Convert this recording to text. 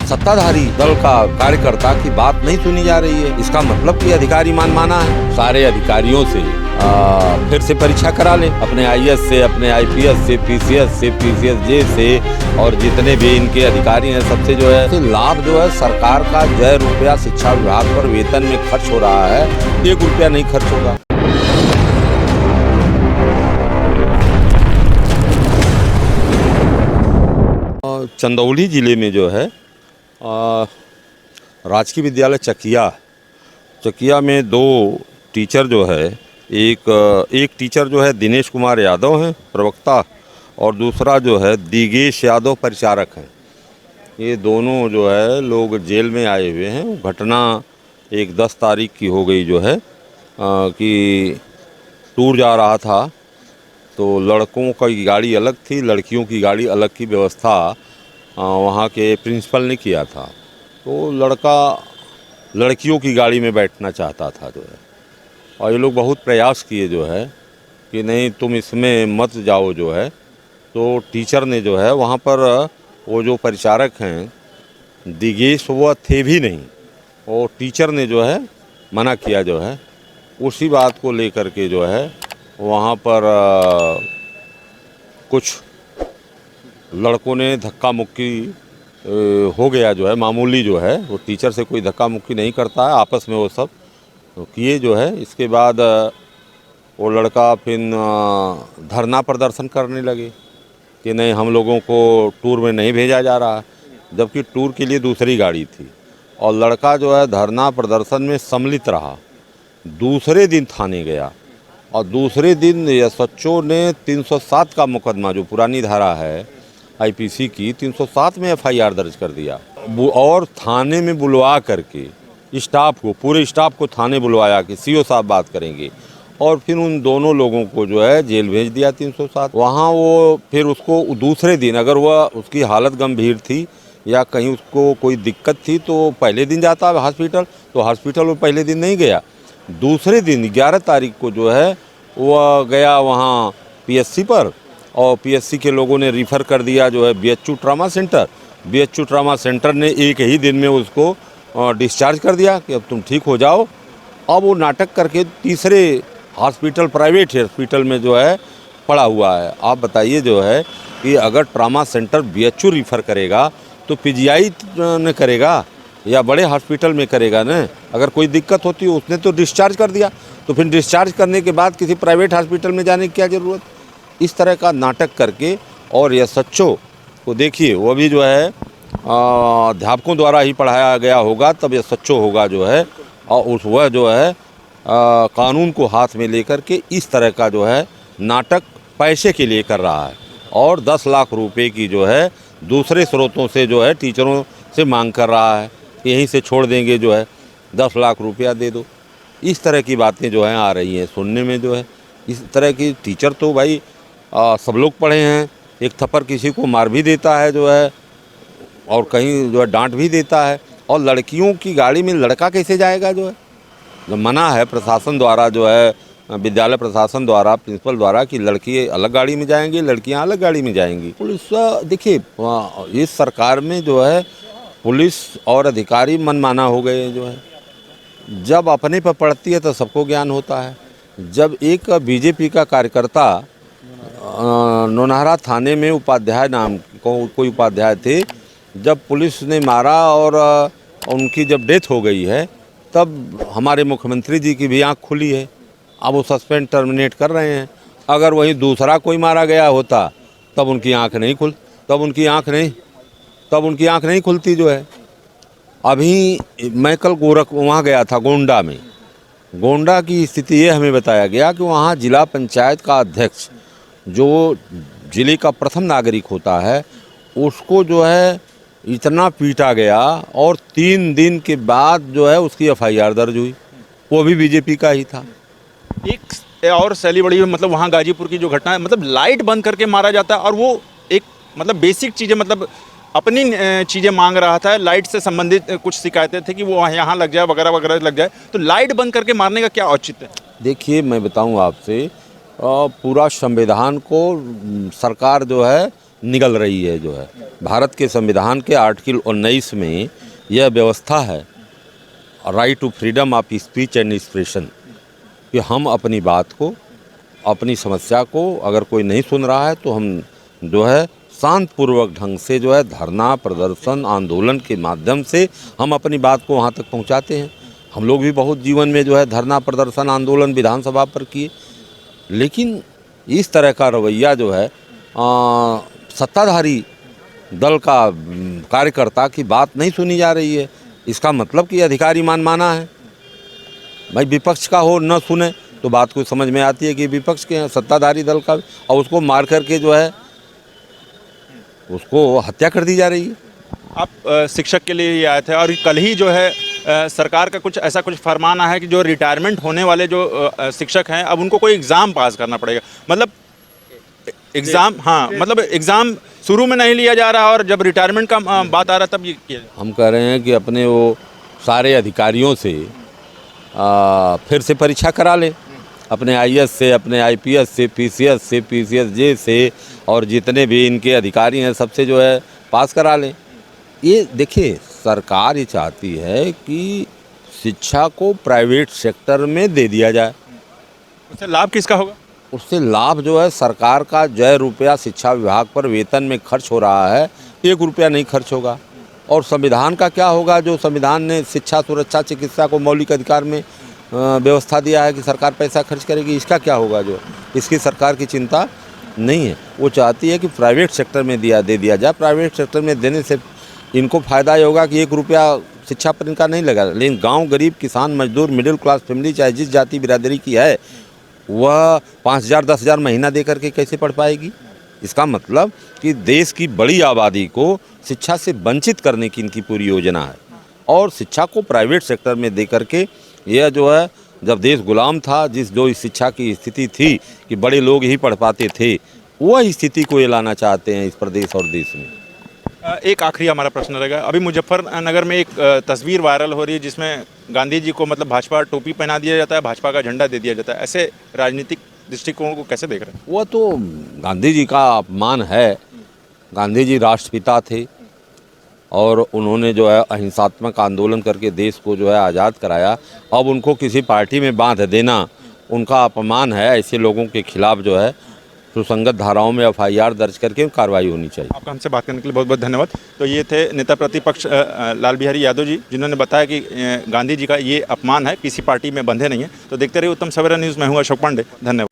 सत्ताधारी दल का कार्यकर्ता की बात नहीं सुनी जा रही है। इसका मतलब कि अधिकारी माना है। सारे अधिकारियों से फिर से परीक्षा करा ले, अपने आईएएस से, अपने आईपीएस से, पीसीएस से, पीसीएसजे से, और जितने भी इनके अधिकारी हैं सबसे जो है लाभ जो है सरकार का जय रुपया शिक्षा विभाग पर वेतन में खर्च हो रहा है, 1 रुपया नहीं खर्च होगा। चंदौली जिले में जो है राजकीय विद्यालय चकिया में 2 टीचर जो है, एक टीचर जो है दिनेश कुमार यादव हैं प्रवक्ता, और दूसरा जो है दिगेश यादव परिचारक हैं। ये दोनों जो है लोग जेल में आए हुए हैं। घटना एक 10 तारीख की हो गई जो है कि टूर जा रहा था तो लड़कों की गाड़ी अलग थी, लड़कियों की गाड़ी अलग की व्यवस्था वहाँ के प्रिंसिपल ने किया था। तो लड़का लड़कियों की गाड़ी में बैठना चाहता था जो है, और ये लोग बहुत प्रयास किए जो है कि नहीं तुम इसमें मत जाओ जो है। तो टीचर ने जो है वहाँ पर वो जो परिचारक हैं दिगेश वो थे भी नहीं, और टीचर ने जो है मना किया जो है। उसी बात को लेकर के जो है वहाँ पर कुछ लड़कों ने धक्का मुक्की हो गया जो है। मामूली जो है वो टीचर से कोई धक्का मुक्की नहीं करता है, आपस में वो सब किए जो है। इसके बाद वो लड़का फिर धरना प्रदर्शन करने लगे कि नहीं हम लोगों को टूर में नहीं भेजा जा रहा, जबकि टूर के लिए दूसरी गाड़ी थी। और लड़का जो है धरना प्रदर्शन में सम्मिलित रहा। दूसरे दिन थाने गया, और दूसरे दिन एसएचओ ने 307 का मुकदमा, जो पुरानी धारा है आईपीसी की, 307 में एफआईआर दर्ज कर दिया। और थाने में बुलवा करके स्टाफ को, पूरे स्टाफ को थाने बुलवाया कि सीओ साहब बात करेंगे, और फिर उन दोनों लोगों को जो है जेल भेज दिया 307। वहाँ वो फिर उसको दूसरे दिन, अगर वह उसकी हालत गंभीर थी या कहीं उसको कोई दिक्कत थी तो पहले दिन जाता है हॉस्पिटल, तो हॉस्पिटल वो पहले दिन नहीं गया। दूसरे दिन 11 तारीख को जो है वह गया वहाँ पीएचसी पर, और पीएचसी के लोगों ने रिफ़र कर दिया जो है BHU trauma centre. BHU trauma centre ने एक ही दिन में उसको डिस्चार्ज कर दिया कि अब तुम ठीक हो जाओ। अब वो नाटक करके तीसरे हॉस्पिटल, प्राइवेट हॉस्पिटल में जो है पड़ा हुआ है। आप बताइए जो है कि अगर ट्रामा सेंटर बीएचयू रिफ़र करेगा तो पीजीआई ने करेगा या बड़े हॉस्पिटल में करेगा न। अगर कोई दिक्कत होती है, उसने तो डिस्चार्ज कर दिया, तो फिर डिस्चार्ज करने के बाद किसी प्राइवेट हॉस्पिटल में जाने की क्या ज़रूरत। इस तरह का नाटक करके, और एसएचओ को देखिए वो भी जो है अध्यापकों द्वारा ही पढ़ाया गया होगा, तब एसएचओ होगा जो है, और वह जो है कानून को हाथ में लेकर के इस तरह का जो है नाटक पैसे के लिए कर रहा है, और 10 लाख रुपए की जो है दूसरे स्रोतों से जो है टीचरों से मांग कर रहा है, यहीं से छोड़ देंगे जो है 10 लाख रुपया दे दो। इस तरह की बातें जो हैं आ रही हैं सुनने में जो है। इस तरह की टीचर तो भाई सब लोग पढ़े हैं। एक थप्पड़ किसी को मार भी देता है जो है, और कहीं जो है डांट भी देता है। और लड़कियों की गाड़ी में लड़का कैसे जाएगा जो है, जो मना है प्रशासन द्वारा जो है, विद्यालय प्रशासन द्वारा, प्रिंसिपल द्वारा, कि लड़की अलग गाड़ी में जाएंगी, लड़कियां अलग गाड़ी में जाएंगी। पुलिस देखिए इस सरकार में जो है पुलिस और अधिकारी मनमाना हो गए हैं जो है। जब अपने पर पड़ती है तो सबको ज्ञान होता है। जब एक बीजेपी का कार्यकर्ता नौनहरा थाने में उपाध्याय नाम कोई उपाध्याय थे, जब पुलिस ने मारा और उनकी जब डेथ हो गई है, तब हमारे मुख्यमंत्री जी की भी आंख खुली है। अब वो सस्पेंड टर्मिनेट कर रहे हैं। अगर वहीं दूसरा कोई मारा गया होता तब उनकी आंख नहीं खुलती जो है। अभी मैं कल वहाँ गया था गोंडा में। गोंडा की स्थिति ये हमें बताया गया कि वहाँ जिला पंचायत का अध्यक्ष, जो जिले का प्रथम नागरिक होता है, उसको जो है इतना पीटा गया, और 3 दिन के बाद जो है उसकी एफआईआर दर्ज हुई। वो भी बीजेपी का ही था। एक और सैली बड़ी, मतलब वहाँ गाजीपुर की जो घटना है, मतलब लाइट बंद करके मारा जाता है, और वो एक मतलब बेसिक चीज़ें, मतलब अपनी चीज़ें मांग रहा था, लाइट से संबंधित कुछ शिकायतें थी कि वो यहाँ लग जाए वगैरह वगैरह लग जाए, तो लाइट बंद करके मारने का क्या औचित्य है? देखिए मैं बताऊं आपसे, पूरा संविधान को सरकार जो है निगल रही है जो है। भारत के संविधान के आर्टिकल 19 में यह व्यवस्था है, right to freedom of speech and expression, कि हम अपनी बात को, अपनी समस्या को अगर कोई नहीं सुन रहा है तो हम जो है शांतपूर्वक ढंग से जो है धरना प्रदर्शन आंदोलन के माध्यम से हम अपनी बात को वहाँ तक पहुँचाते हैं। हम लोग भी बहुत जीवन में जो है धरना प्रदर्शन आंदोलन विधानसभा पर किए, लेकिन इस तरह का रवैया जो है सत्ताधारी दल का कार्यकर्ता की बात नहीं सुनी जा रही है, इसका मतलब कि अधिकारी माना है। भाई विपक्ष का हो न सुने तो बात को समझ में आती है कि विपक्ष के सत्ताधारी दल का, और उसको मार करके जो है उसको हत्या कर दी जा रही है। आप शिक्षक के लिए ये आए थे और कल ही जो है सरकार का कुछ ऐसा कुछ फरमान आया है कि जो रिटायरमेंट होने वाले जो शिक्षक हैं अब उनको कोई एग्ज़ाम पास करना पड़ेगा। मतलब एग्ज़ाम, हाँ मतलब एग्ज़ाम शुरू में नहीं लिया जा रहा और जब रिटायरमेंट का बात आ रहा तब ये किया जाए। हम कह रहे हैं कि अपने वो सारे अधिकारियों से फिर से परीक्षा करा ले, अपने आईएएस से, अपने आईपीएस से, पीसीएस से, पीसीएसजे से, और जितने भी इनके अधिकारी हैं सबसे जो है पास करा लें। ये देखिए सरकार ये चाहती है कि शिक्षा को प्राइवेट सेक्टर में दे दिया जाए। उससे लाभ किसका होगा? उससे लाभ जो है सरकार का जो रुपया शिक्षा विभाग पर वेतन में खर्च हो रहा है, 1 रुपया नहीं खर्च होगा। और संविधान का क्या होगा, जो संविधान ने शिक्षा सुरक्षा चिकित्सा को मौलिक अधिकार में व्यवस्था दिया है कि सरकार पैसा खर्च करेगी, इसका क्या होगा? जो इसकी सरकार की चिंता नहीं है। वो चाहती है कि प्राइवेट सेक्टर में दे दिया जाए। प्राइवेट सेक्टर में देने से इनको फ़ायदा ये होगा कि 1 रुपया शिक्षा पर इनका नहीं लगा, लेकिन गांव गरीब किसान मजदूर मिडिल क्लास फैमिली चाहे जिस जाति बिरादरी की है वह 5,000 10,000 महीना दे करके कैसे पढ़ पाएगी? इसका मतलब कि देश की बड़ी आबादी को शिक्षा से वंचित करने की इनकी पूरी योजना है। और शिक्षा को प्राइवेट सेक्टर में दे करके यह जो है, जब देश गुलाम था, जो इस शिक्षा की स्थिति थी कि बड़े लोग ही पढ़ पाते थे, वह स्थिति को ये लाना चाहते हैं इस प्रदेश और देश में। एक आखिरी हमारा प्रश्न रहेगा। अभी मुजफ्फरनगर में एक तस्वीर वायरल हो रही है जिसमें गांधी जी को मतलब भाजपा टोपी पहना दिया जाता है, भाजपा का झंडा दे दिया जाता है। ऐसे राजनीतिक दृष्टिकोण को कैसे देख रहे हैं? वह तो गांधी जी का अपमान है। गांधी जी राष्ट्रपिता थे और उन्होंने जो है अहिंसात्मक आंदोलन करके देश को जो है आज़ाद कराया। अब उनको किसी पार्टी में बांध देना उनका अपमान है। ऐसे लोगों के खिलाफ जो है सुसंगत धाराओं में FIR दर्ज करके कार्रवाई होनी चाहिए। आपका हमसे बात करने के लिए बहुत बहुत धन्यवाद। तो ये थे नेता प्रतिपक्ष लाल बिहारी यादव जी, जिन्होंने बताया कि गांधी जी का ये अपमान है, किसी पार्टी में बंधे नहीं है। तो देखते रहिए उत्तम सवेरा न्यूज़ में हूँ अशोक पांडे। धन्यवाद।